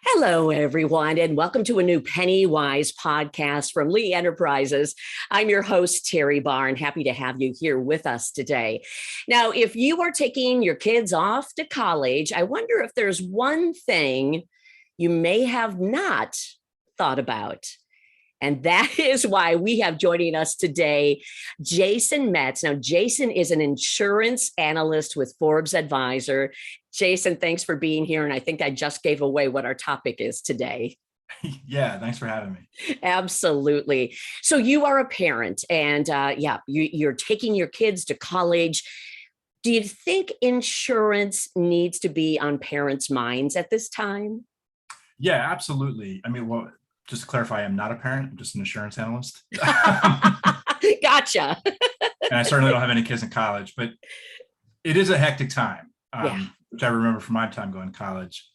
Hello, everyone, and welcome to a new PennyWise podcast from Lee Enterprises. I'm your host, Teri Barr, and happy to have you here with us today. Now, if you are taking your kids off to college, I wonder if there's one thing you may have not thought about. And that is why we have joining us today, Jason Metz. Now, Jason is an insurance analyst with Forbes Advisor. Jason, thanks for being here. And I think I just gave away what our topic is today. Yeah, thanks for having me. Absolutely. So you are a parent and you're taking your kids to college. Do you think insurance needs to be on parents' minds at this time? Yeah, absolutely. Just to clarify, I'm not a parent, I'm just an insurance analyst. Gotcha. And I certainly don't have any kids in college, but it is a hectic time, which I remember from my time going to college.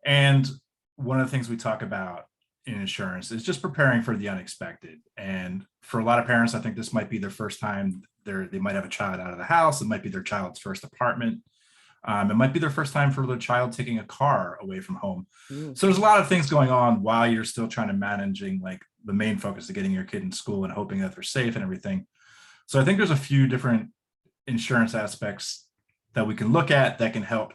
And one of the things we talk about in insurance is just preparing for the unexpected. And for a lot of parents, I think this might be their first time they might have a child out of the house. It might be their child's first apartment. It might be their first time for their child taking a car away from home. So there's a lot of things going on while you're still trying to managing like the main focus of getting your kid in school and hoping that they're safe and everything. So I think there's a few different insurance aspects that we can look at that can help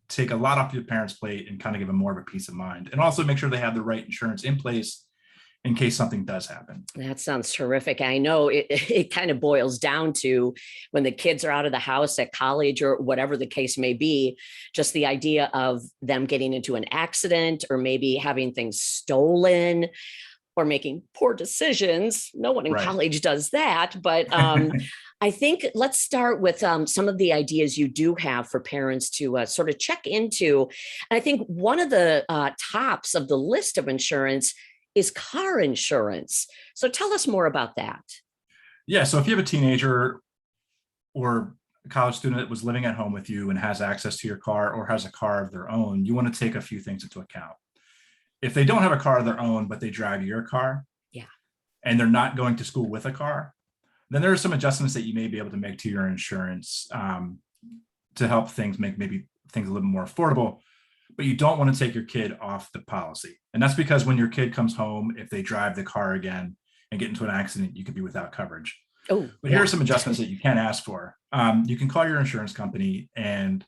take a lot off your parents' plate and kind of give them more of a peace of mind, and also make sure they have the right insurance in place in case something does happen. That sounds terrific. I know it kind of boils down to when the kids are out of the house at college or whatever the case may be, just the idea of them getting into an accident or maybe having things stolen or making poor decisions. No one in college does that, but I think let's start with some of the ideas you do have for parents to sort of check into. And I think one of the tops of the list of insurance is car insurance. So tell us more about that. Yeah, so if you have a teenager or a college student that was living at home with you and has access to your car or has a car of their own, you want to take a few things into account. If they don't have a car of their own, but they drive your car, and they're not going to school with a car, then there are some adjustments that you may be able to make to your insurance to help things make maybe things a little more affordable. But you don't want to take your kid off the policy. And that's because when your kid comes home, if they drive the car again and get into an accident, you could be without coverage. But here are some adjustments that you can ask for. You can call your insurance company and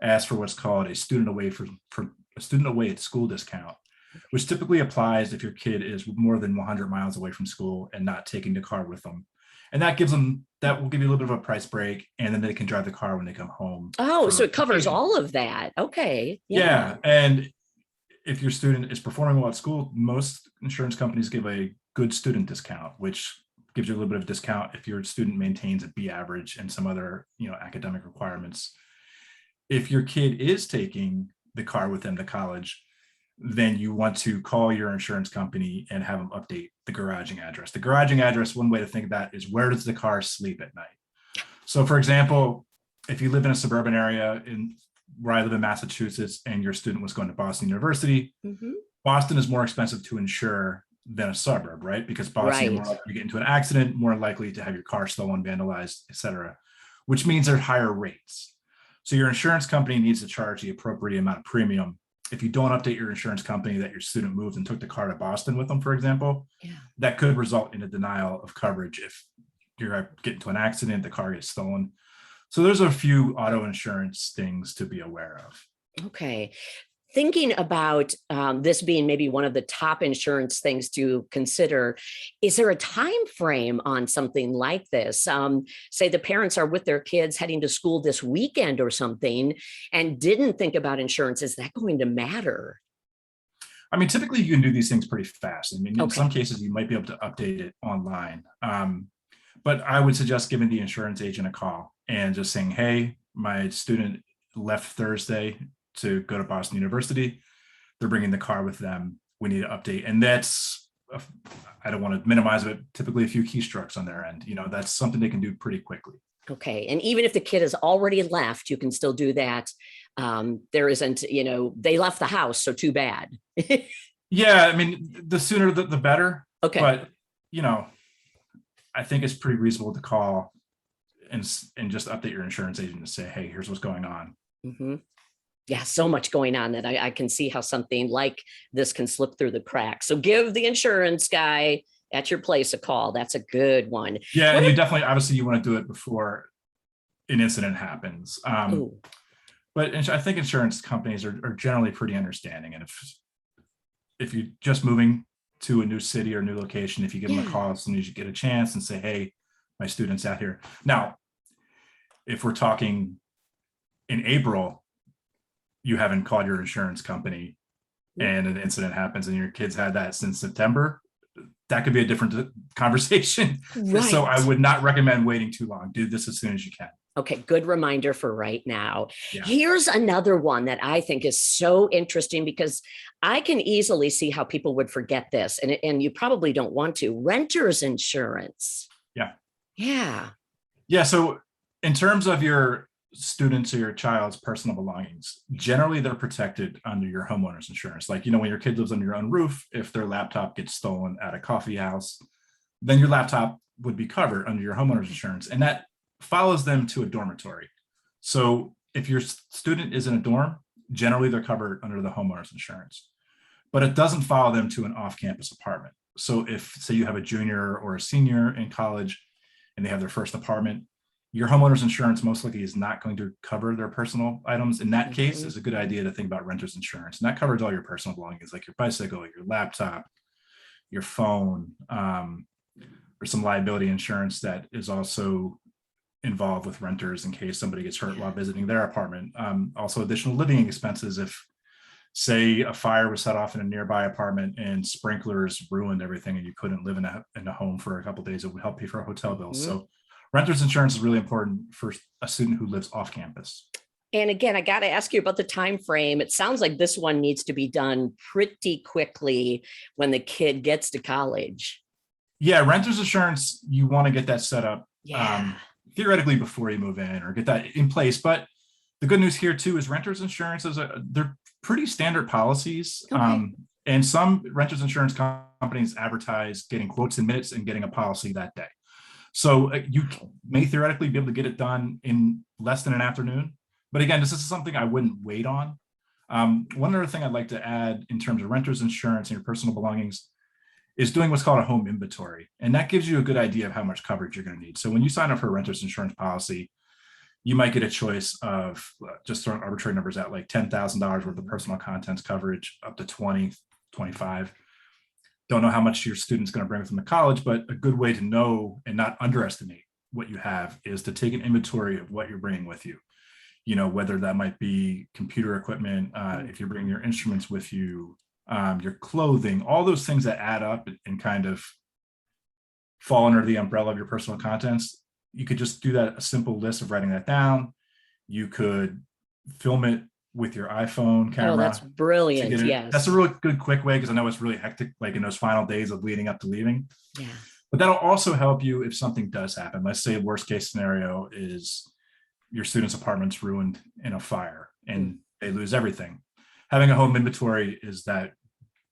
ask for what's called a student away at school discount, which typically applies if your kid is more than 100 miles away from school and not taking the car with them. And that will give you a little bit of a price break, and then they can drive the car when they come home. Oh, so it covers all of that. Okay. Yeah. And if your student is performing well at school, most insurance companies give a good student discount, which gives you a little bit of discount if your student maintains a B average and some other, academic requirements. If your kid is taking the car with them to college, then you want to call your insurance company and have them update the garaging address. The garaging address, one way to think of that is, where does the car sleep at night? So for example, if you live in a suburban area where I live in Massachusetts and your student was going to Boston University, Boston is more expensive to insure than a suburb, right? Because Boston, you're more likely to get into an accident, more likely to have your car stolen, vandalized, etc., which means there's higher rates. So your insurance company needs to charge the appropriate amount of premium. If you don't update your insurance company that your student moved and took the car to Boston with them, for example, that could result in a denial of coverage if you're getting into an accident, the car gets stolen. So there's a few auto insurance things to be aware of. Okay. Thinking about this being maybe one of the top insurance things to consider, is there a time frame on something like this? Say the parents are with their kids heading to school this weekend or something and didn't think about insurance. Is that going to matter? Typically you can do these things pretty fast. In some cases you might be able to update it online. But I would suggest giving the insurance agent a call and just saying, hey, my student left Thursday to go to Boston University. They're bringing the car with them. We need to update. And I don't want to minimize it, typically a few keystrokes on their end. That's something they can do pretty quickly. Okay. And even if the kid has already left, you can still do that. There isn't, they left the house, so too bad. Yeah. The sooner the better. Okay. But, I think it's pretty reasonable to call and just update your insurance agent and say, hey, here's what's going on. Yeah, so much going on that I can see how something like this can slip through the cracks. So give the insurance guy at your place a call. That's a good one. Yeah, What and you definitely, obviously, you want to do it before an incident happens. oh, But I think insurance companies are generally pretty understanding. And if you're just moving to a new city or new location, if you give them a yeah. call as soon as you get a chance and say, hey, my student's out here. Now, if we're talking in April, you haven't called your insurance company and an incident happens and your kids had that since September, that could be a different conversation. Right. So I would not recommend waiting too long. Do this as soon as you can. Okay, good reminder for right now. Yeah. Here's another one that I think is so interesting because I can easily see how people would forget this, and you probably don't want to. Renter's insurance. Yeah. Yeah. Yeah. So in terms of your students or your child's personal belongings, generally they're protected under your homeowner's insurance. Like, when your kid lives on your own roof, if their laptop gets stolen at a coffee house, then your laptop would be covered under your homeowner's insurance. And that follows them to a dormitory. So if your student is in a dorm, generally they're covered under the homeowner's insurance, but it doesn't follow them to an off-campus apartment. So if, say, you have a junior or a senior in college and they have their first apartment, your homeowner's insurance most likely is not going to cover their personal items. In that case, it's a good idea to think about renter's insurance. And that covers all your personal belongings, like your bicycle, your laptop, your phone, or some liability insurance that is also involved with renters in case somebody gets hurt while visiting their apartment. Also additional living expenses if, say, a fire was set off in a nearby apartment and sprinklers ruined everything and you couldn't live in a home for a couple of days, it would help pay for hotel bills. So renter's insurance is really important for a student who lives off campus. And again, I got to ask you about the time frame. It sounds like this one needs to be done pretty quickly when the kid gets to college. Yeah, renter's insurance, you want to get that set up theoretically before you move in or get that in place. But the good news here too is renter's insurance they're pretty standard policies. Okay. And some renter's insurance companies advertise getting quotes in minutes and getting a policy that day. So you may theoretically be able to get it done in less than an afternoon. But again, this is something I wouldn't wait on. One other thing I'd like to add in terms of renter's insurance and your personal belongings is doing what's called a home inventory. And that gives you a good idea of how much coverage you're going to need. So when you sign up for a renter's insurance policy, you might get a choice of just throwing arbitrary numbers out, like $10,000 worth of personal contents coverage, up to 20, 25. Don't know how much your student's going to bring with them to college, but a good way to know and not underestimate what you have is to take an inventory of what you're bringing with you. Whether that might be computer equipment, if you're bringing your instruments with you, your clothing, all those things that add up and kind of fall under the umbrella of your personal contents. You could just do that, a simple list of writing that down. You could film it with your iPhone camera. Oh, that's brilliant. Yes. That's a really good, quick way, because I know it's really hectic, like in those final days of leading up to leaving. Yeah. But that'll also help you if something does happen. Let's say worst case scenario is your student's apartment's ruined in a fire and they lose everything. Having a home inventory is that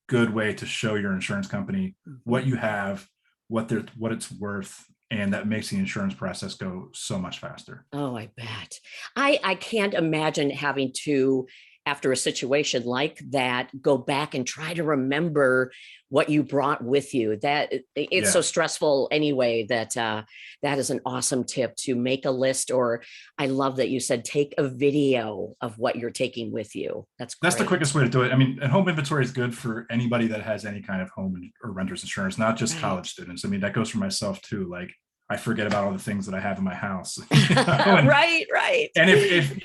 good way to show your insurance company what you have, what it's worth, and that makes the insurance process go so much faster. Oh, I bet. I can't imagine having to, after a situation like that, go back and try to remember what you brought with you. That it's so stressful anyway, that that is an awesome tip, to make a list, or I love that you said take a video of what you're taking with you. That's the quickest way to do it. I mean, a home inventory is good for anybody that has any kind of home or renter's insurance, not just college students. I mean, that goes for myself too. Like, I forget about all the things that I have in my house. Right. And if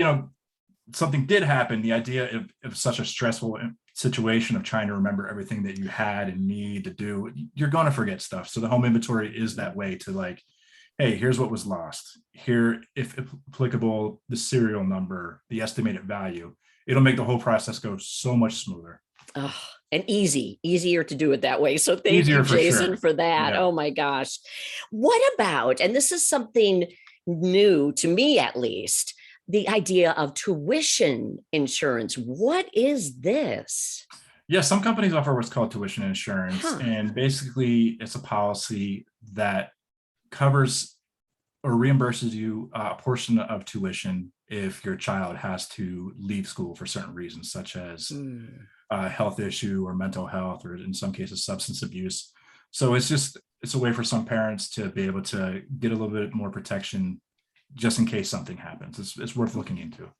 something did happen, the idea of such a stressful situation of trying to remember everything that you had and need to do, you're going to forget stuff. So the home inventory is that way to, like, hey, here's what was lost. Here, if applicable, the serial number, the estimated value. It'll make the whole process go so much smoother. Oh, and easier to do it that way. So thank you, Jason, for that. Yeah. Oh my gosh. What about, and this is something new to me at least, the idea of tuition insurance. What is this? Yeah, some companies offer what's called tuition insurance. And basically it's a policy that covers or reimburses you a portion of tuition if your child has to leave school for certain reasons, such as a health issue or mental health, or in some cases, substance abuse. So it's a way for some parents to be able to get a little bit more protection just in case something happens. It's worth looking into.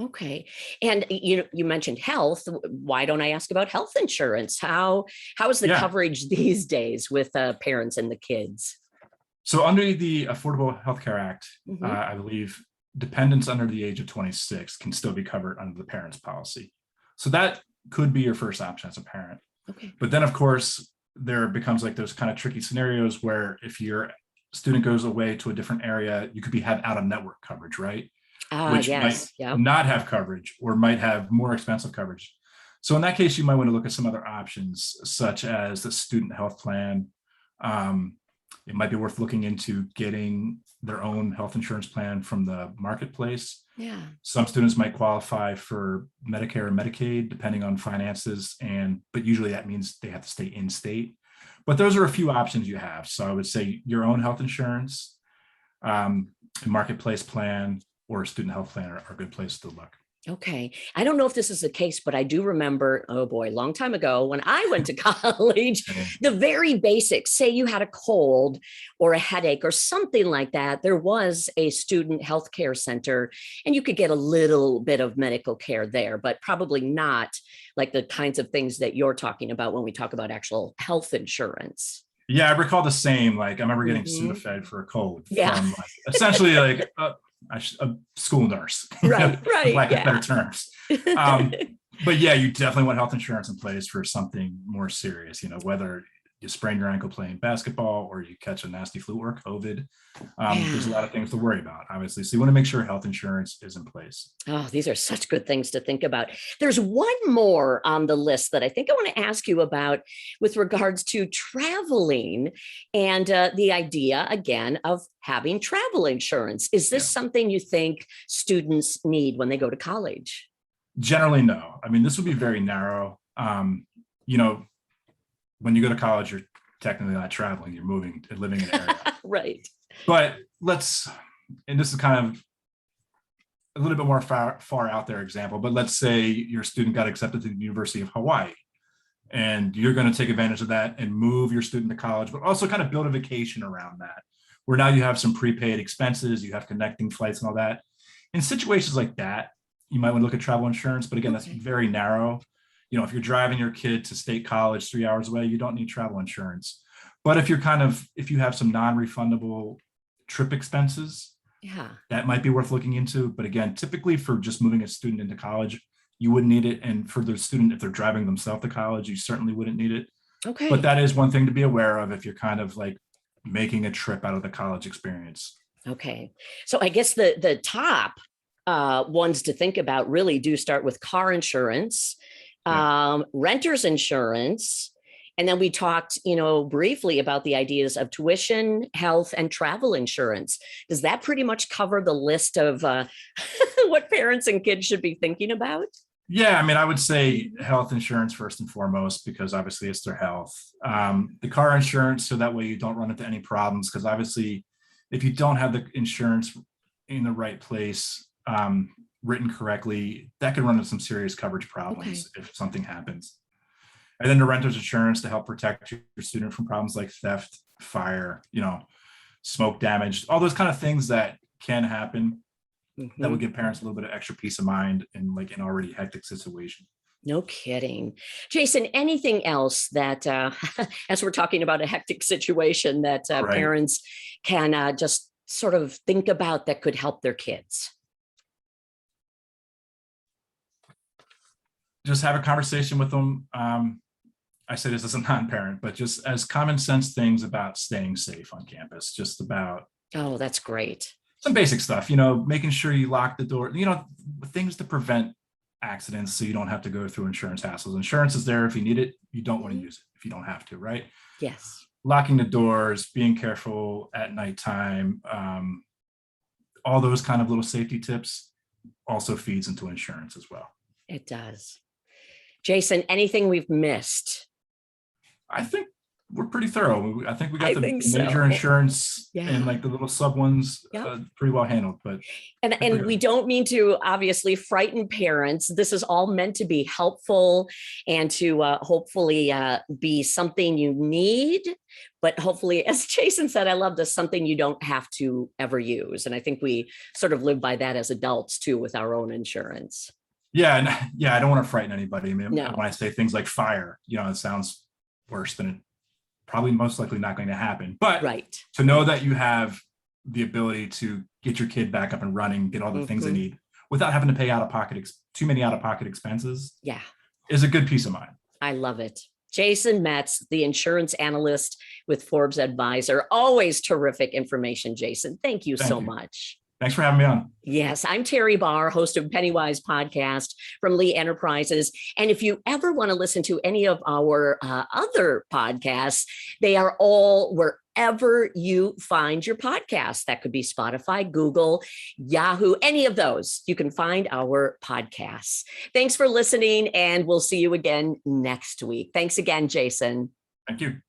Okay. And you mentioned health. Why don't I ask about health insurance? How is the coverage these days with parents and the kids? So under the Affordable Health Care Act, I believe dependents under the age of 26 can still be covered under the parent's policy. So that could be your first option as a parent. Okay. But then, of course, there becomes like those kind of tricky scenarios where if your student goes away to a different area, you could have out of network coverage, right? Which might not have coverage or might have more expensive coverage. So in that case, you might want to look at some other options, such as the student health plan. It might be worth looking into getting their own health insurance plan from the marketplace. Yeah. Some students might qualify for Medicare and Medicaid, depending on finances, but usually that means they have to stay in state. But those are a few options you have. So I would say your own health insurance, a marketplace plan, or a student health plan are a good place to look. Okay. I don't know if this is the case, but I do remember, oh boy, a long time ago when I went to college, the very basics, say you had a cold or a headache or something like that, there was a student health care center and you could get a little bit of medical care there, but probably not like the kinds of things that you're talking about when we talk about actual health insurance. Yeah, I recall the same. Like I remember getting Sudafed for a cold from essentially like a school nurse, right, lack of better terms. But yeah, you definitely want health insurance in place for something more serious. Whether you sprain your ankle playing basketball or you catch a nasty flu or COVID, there's a lot of things to worry about, obviously. So you want to make sure health insurance is in place. Oh, these are such good things to think about. There's one more on the list that I think I want to ask you about with regards to traveling and the idea, again, of having travel insurance. Is this something you think students need when they go to college? Generally, no. I mean, this would be very narrow. When you go to college, you're technically not traveling, you're moving and living in an area. Right. But and this is kind of a little bit more far out there example, but let's say your student got accepted to the University of Hawaii and you're going to take advantage of that and move your student to college, but also kind of build a vacation around that, where now you have some prepaid expenses, you have connecting flights and all that. In situations like that, you might want to look at travel insurance, but again, that's very narrow. If you're driving your kid to state college 3 hours away, you don't need travel insurance. But if you have some non-refundable trip expenses, that might be worth looking into. But again, typically for just moving a student into college, you wouldn't need it. And for the student, if they're driving themselves to college, you certainly wouldn't need it. Okay. But that is one thing to be aware of if you're kind of like making a trip out of the college experience. Okay. So I guess the top ones to think about really do start with car insurance, renter's insurance. And then we talked, briefly about the ideas of tuition, health, and travel insurance. Does that pretty much cover the list of what parents and kids should be thinking about? Yeah, I mean, I would say health insurance first and foremost, because obviously it's their health. The car insurance, so that way you don't run into any problems, because obviously if you don't have the insurance in the right place, written correctly, that could run into some serious coverage problems if something happens. And then the renter's insurance to help protect your student from problems like theft, fire, smoke damage, all those kind of things that can happen. That would give parents a little bit of extra peace of mind in like an already hectic situation. No kidding. Jason, anything else that, as we're talking about a hectic situation, that parents can just sort of think about that could help their kids? Just have a conversation with them. I say this as a non-parent, but just as common sense things about staying safe on campus, just about. Oh, that's great. Some basic stuff, making sure you lock the door, things to prevent accidents so you don't have to go through insurance hassles. Insurance is there if you need it. You don't want to use it if you don't have to, right? Yes. Locking the doors, being careful at nighttime, all those kind of little safety tips also feeds into insurance as well. It does. Jason, anything we've missed? I think we're pretty thorough. I think we got I the think major so. insurance Yeah. and like the little sub ones Yep. pretty well handled. But And we don't mean to obviously frighten parents. This is all meant to be helpful and to hopefully be something you need. But hopefully, as Jason said, I love this, something you don't have to ever use. And I think we sort of live by that as adults too with our own insurance. yeah, and yeah, I don't want to frighten anybody. I mean, No. when I say things like fire, it sounds worse than it probably most likely not going to happen. But Right. to know that you have the ability to get your kid back up and running, get all the things they need without having to pay too many out-of-pocket expenses. Yeah. Is a good peace of mind. I love it. Jason Metz, the insurance analyst with Forbes Advisor. Always terrific information, Jason. Thank you so much. Thanks for having me on. Yes, I'm Teri Barr, host of PennyWise podcast from Lee Enterprises. And if you ever want to listen to any of our other podcasts, they are all wherever you find your podcasts. That could be Spotify, Google, Yahoo, any of those. You can find our podcasts. Thanks for listening, and we'll see you again next week. Thanks again, Jason. Thank you.